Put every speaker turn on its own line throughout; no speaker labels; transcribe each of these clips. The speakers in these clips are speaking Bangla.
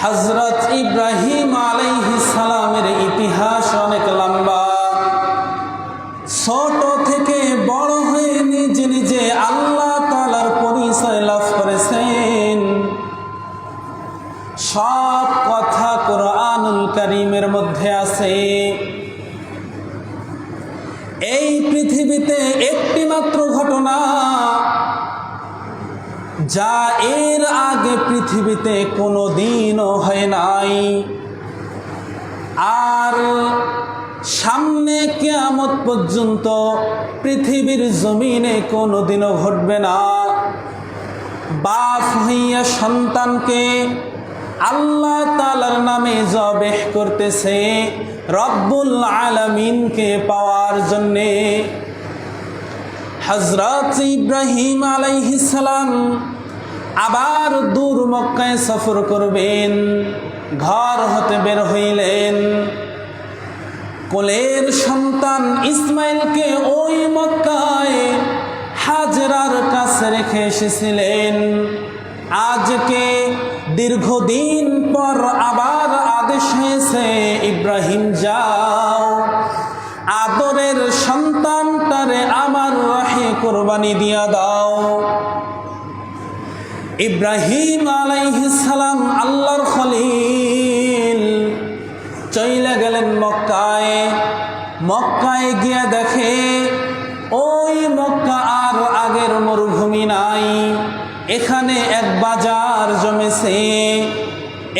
হযরত ইব্রাহিম আলাইহিস সালামের ইতিহাস অনেক লম্বা। ছোট থেকে বড় হয়ে নিজে নিজে আল্লাহ তাআলার পরিচয় লাভ করেছেন। সব কথা কোরআনুল কারীমের মধ্যে আছে। এই পৃথিবীতে একটি মাত্র ঘটনা যা এর আগে পৃথিবীতে কোনোদিনও হয় নাই, আর সামনে কিয়ামত পর্যন্ত পৃথিবীর জমিনে কোনোদিনও ঘটবে না। বাপ হইয়া সন্তানকে আল্লাহ তাআলার নামে জবেহ করতেছে রব্বুল আলামিনকে পাওয়ার জন্যে। হযরত ইব্রাহিম আলাইহিস সালাম আবার দূর মক্কায় সফর করবেন। ঘর হতে বের হইলেন। কোলের সন্তান ইসমাইলকে ওই মক্কায় হাজরার কাছে রেখে এসেছিলেন। আজকে দীর্ঘদিন পর আবার আদেশ হয়েছে, ইব্রাহিম যাও, আদরের সন্তানটারে আমার রাহে কোরবানি দিয়া দাও। ইব্রাহিম আলাইহিস সালাম আল্লাহর খলিল চইলা গেলেন মক্কায়। মক্কায় গিয়া দেখে ওই মক্কা আর আগের মরুভূমি নাই। এখানে এক বাজার জমেছে।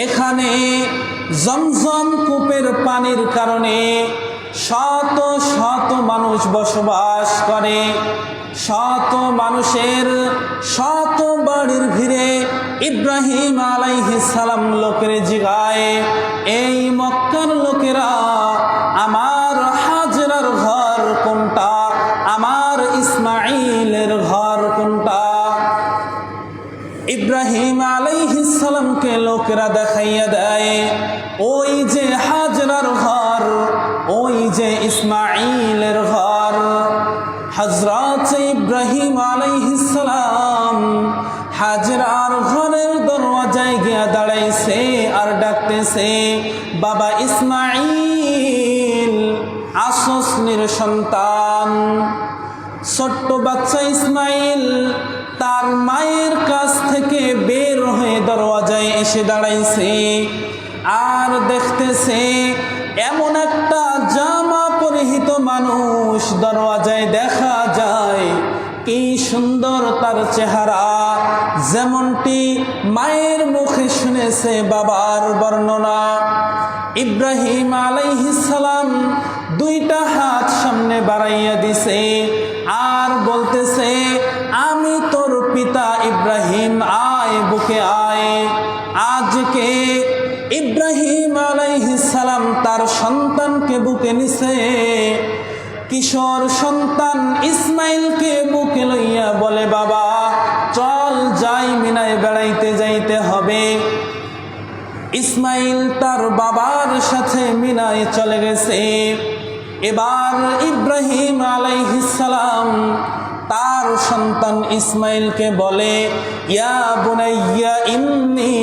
এখানে জমজম কূপের পানির কারণে শত শত মানুষ বসবাস করে। শত মানুষের শত বাড়ির ভিড়ে ইব্রাহিম আলাইহিস সালাম লোকের জিগায়, এই মক্কার লোকেরা আমার হাজরার ঘর কোনটা, আমার ইসমাইলের ঘর কোনটা? ইব্রাহিম আলাইহিস সালামকে লোকেরা দেখাইয়া দেয়, ওই যে হাজরার ঘর, ওই যে ইসমাইলের ঘর। হযরত ইব্রাহিম আলাইহিস সালাম হাজরার ঘরের দরওয়াজায় গিয়া দাঁড়াইছে আর ডাকতেছে, বাবা ইসমাইল, আসস নিঃসন্তান। ছোট্ট বাচ্চা ইসমাইল তার মায়ের কাছ থেকে বের হয়ে দরওয়াজায় এসে দাঁড়াইছে আর দেখতেছে এমন একটা জামা পরিহিত মানুষ দরওয়াজায় দেখা যায়। কি সুন্দর তার চেহারা, যেমনটি মায়ের মুখে শুনেছে বাবার বর্ণনা। ইব্রাহিম আলাইহিস সালাম দুইটা হাত সামনে বাড়াইয়া দিছে আর বলতেছে, আমি তোর পিতা ইব্রাহিম, আয় বুকে আয়। আজকে ইব্রাহিম আলাইহিস সালাম তার সন্তানকে বুকে নিছে। কিশোর সন্তান ইসমাইলকে বুকে লইয়া বলে, বাবা চল যাই, মিনায় বেড়াইতে যাইতে হবে। ইসমাইল তার বাবার সাথে মিনায় চলে গেছে। এবার ইব্রাহিম আলাইহিস সালাম তার সন্তান ইসমাইলকে বলে, ইয়া বুনাইয়া ইন্নী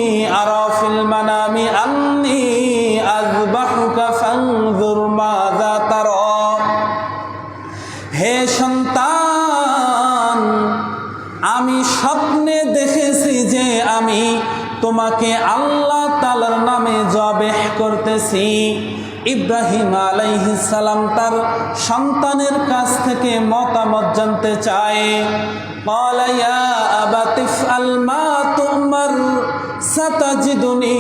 আরা ফিল মানামি আন্নী আযবাহুকা ফানজুর মাযা তারা। হে সন্তান, আমি স্বপ্নে দেখেছি যে আমি তোমাকে আল্লাহ তাআলার নামে জবেহ করতেছি। ইব্রাহিম আলাইহিস সালাম তার সন্তানের কাছ থেকে মতামত জানতে চায়। ক্বালা ইয়া আবাতি ইফআল মা তু'মার সাতাজিদুনি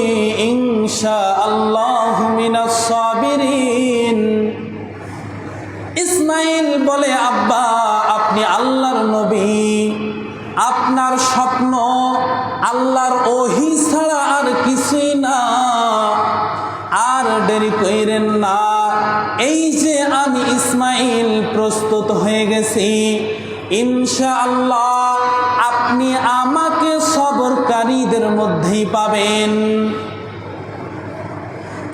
ইনশাআল্লাহু মিনাস সাবিরিন। ইসমাইল বলে, আব্বা আপনি আল্লাহর নবী, আপনার স্বপ্ন আল্লাহর ওহী ছাড়া আর কিছুই না, আর দেরি কইরেন না। এই যে আমি ইসমাইল প্রস্তুত হয়ে গেছি, ইনশাআল্লাহ আপনি আমাকে সবরকারীদের মধ্যেই পাবেন।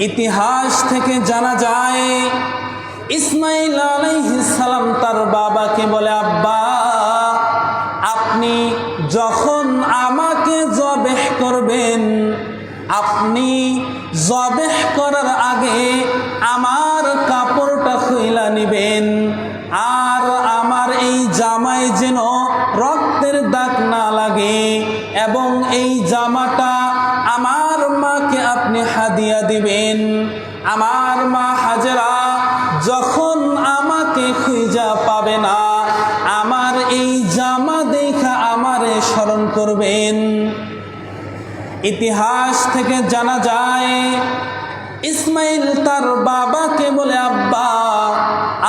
ইতিহাস থেকে জানা যায়, ইসমাইল আলাইহিস সালাম তার বাবাকে বলে, আব্বা আপনি যখন আমাকে জবেহ করবেন আপনি জবেহ করার আগে আমার কাপড়টা খুইলা নিবেন, আর আমার এই জামায় যেন রক্তের দাগ না লাগে, এবং এই জামাটা আমার মাকে আপনি হাদিয়া দিবেন। আমার মা হাজেরা যখন আমাকে খুঁজা পাবে না, আমার এই জামা দেখা আমারে স্মরণ করবেন। ইতিহাস থেকে জানা যায় ইসমাইল তার বাবাকে বলে, আব্বা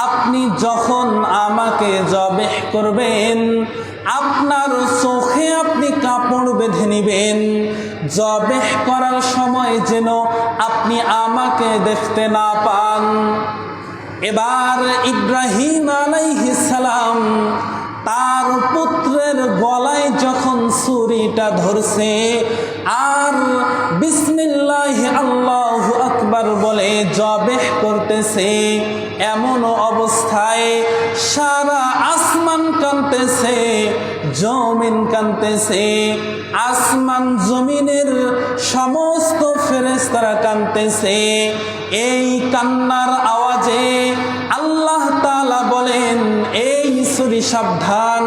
আপনি যখন আমাকে জবেহ করবেন, আপনার চোখে আপনি কাপড় বেঁধে নিবেন, জবেহ করার সময় যেন আপনি আমাকে দেখতে না পান। এবার ইব্রাহিম আলাইহিস সালাম তার পুত্রের গলায় যখন ছুরিটা ধরছে আর বিসমিল্লাহ আল্লাহু আকবার বলে জবেহ করতেছে, এমন অবস্থায় সারা আসমান কাঁদতেছে, জমিন কাঁদতেছে, আসমান জমিনের সমস্ত ফেরেশতারা কাঁদতেছে। এই কান্নার আওয়াজে আল্লাহ তাআলা বলেন, এই ছুরি সাবধান,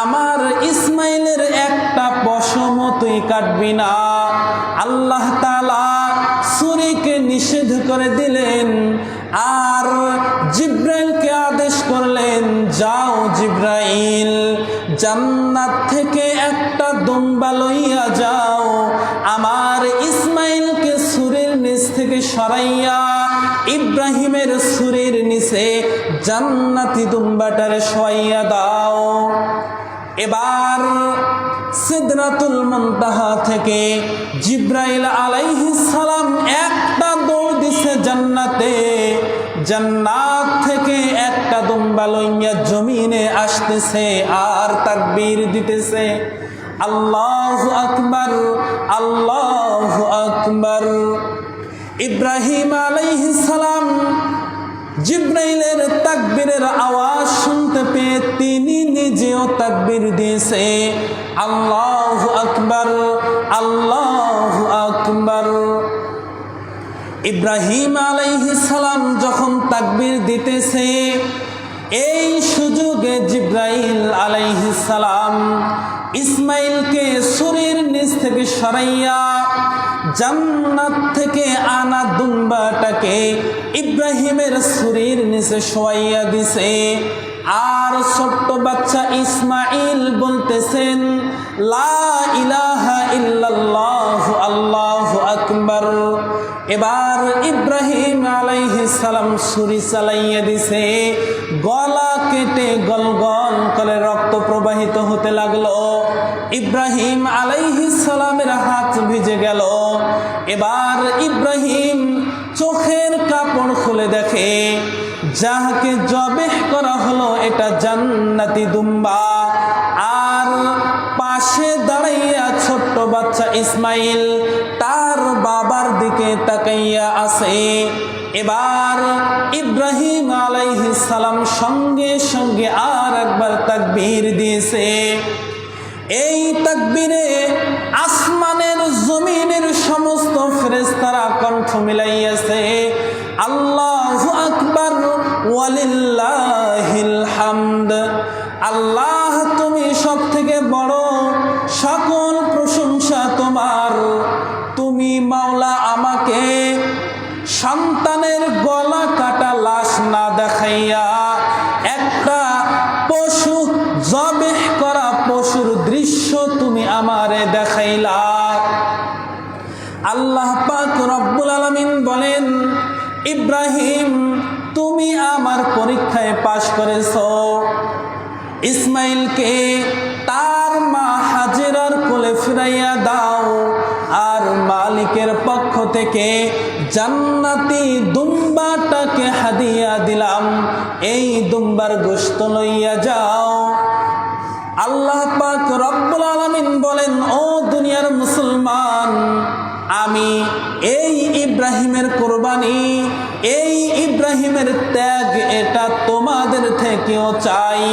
আমার ইসমাইলের একটা পশম তুই কাটবি না। আল্লাহ তাআলা ছুরিকে নিষেধ করে দিলেন, আর জিব্রাইলকে আদেশ করলেন, যাও জিব্রাইল, জান্নাত থেকে একটা দুম্বা লইয়া যাও, আমার ইসমাইলকে ছুরির নিচ থেকে সরাইয়া ইব্রাহিমের ছুরির নিচে জান্নাতি দুম্বাটারে শোয়াইয়া দাও। এবার সিদরাতুল মুনতাহা থেকে জিব্রাইল আলাইহিস সালাম একটা দৌড় দিছে জান্নাতে, জান্নাত থেকে একটা দুম্বা লইয়া জমিনে আসতেছে আর তাকবীর দিতেছে, আল্লাহু আকবার, আল্লাহু আকবার। ইব্রাহিম আলাইহিস সালাম জিব্রাইলের তাকবীরের আওয়াজ শুনতে পেয়ে তিনি নিজেও তাকবীর দিয়েছে, আল্লাহু আকবার, আল্লাহু আকবার। ইব্রাহিম আলাইহিস সালাম যখন তাকবীর দিতেছে, এই সুযোগে জিব্রাইল আলাইহিস সালাম ইসমাইলকে ছুরির নিচ থেকে সরাইয়া জান্নাত থেকে আনা দুম্বাটাকে ইব্রাহিমের ছুরির নিচে শোয়াইয়া দিছে। আর ছোট্ট বাচ্চা ইসমাইল বলতেছেন, লা ইলাহা ইল্লাল্লাহ, আল্লাহু আকবার। এবার ইব্রাহিম আলাইহিস সালাম ছুরি চালাইয়া দিছে, গলা কেটে গল গল করে রক্ত প্রবাহিত হতে লাগলো। ইব্রাহিম আলাইহিস সালামের হাত ভিজে গেল। এবার ইব্রাহিম চোখের কাপড় খুলে দেখে, যাহাকে জবেহ করা হলো এটা জান্নাতি দুম্বা, আর পাশে দাঁড়াইয়া ছোট্ট বাচ্চা ইসমাইল তার বাবার দিকে তাকাইয়া আছে। এবার ইব্রাহিম আলাইহিস সালাম সঙ্গে সঙ্গে আর একবার তাকবীর দিয়েছে। এই তাকবীরে আসমানের জমিনের সমস্ত ফেরেশতারা কণ্ঠ মিলাইয়াছে, আল্লাহু আকবার ওয়ালিল্লাহিল হামদ। আল্লাহ তুমি সব থেকে বড়, সকল প্রশংসা তোমার। তুমি মাওলা আমাকে সন্তানের গলা কাটা লাশ না দেখাইয়া একটা পশু জবেহ করা পশুর দৃশ্য তুমি আমারে দেখাইলা। আল্লাহ পাক রব্বুল আলামিন বলেন, ইব্রাহিম তুমি আমার পরীক্ষায় পাশ করেছো। ইসমাইলকে তার মা হাজেরার কোলে ফিরাইয়া দাও, আর মালিকের পক্ষ থেকে জান্নাতি দুম্বাটাকে হাদিয়া দিলাম, এই দুম্বার গোশত লইয়া যাও। আল্লাহ পাক রব্বুল আলামিন বলেন, ও দুনিয়ার মুসলমান, আমি এই ইব্রাহিমের কোরবানি, এই ইব্রাহিমের ত্যাগ, এটা তোমাদের থেকেও চাই।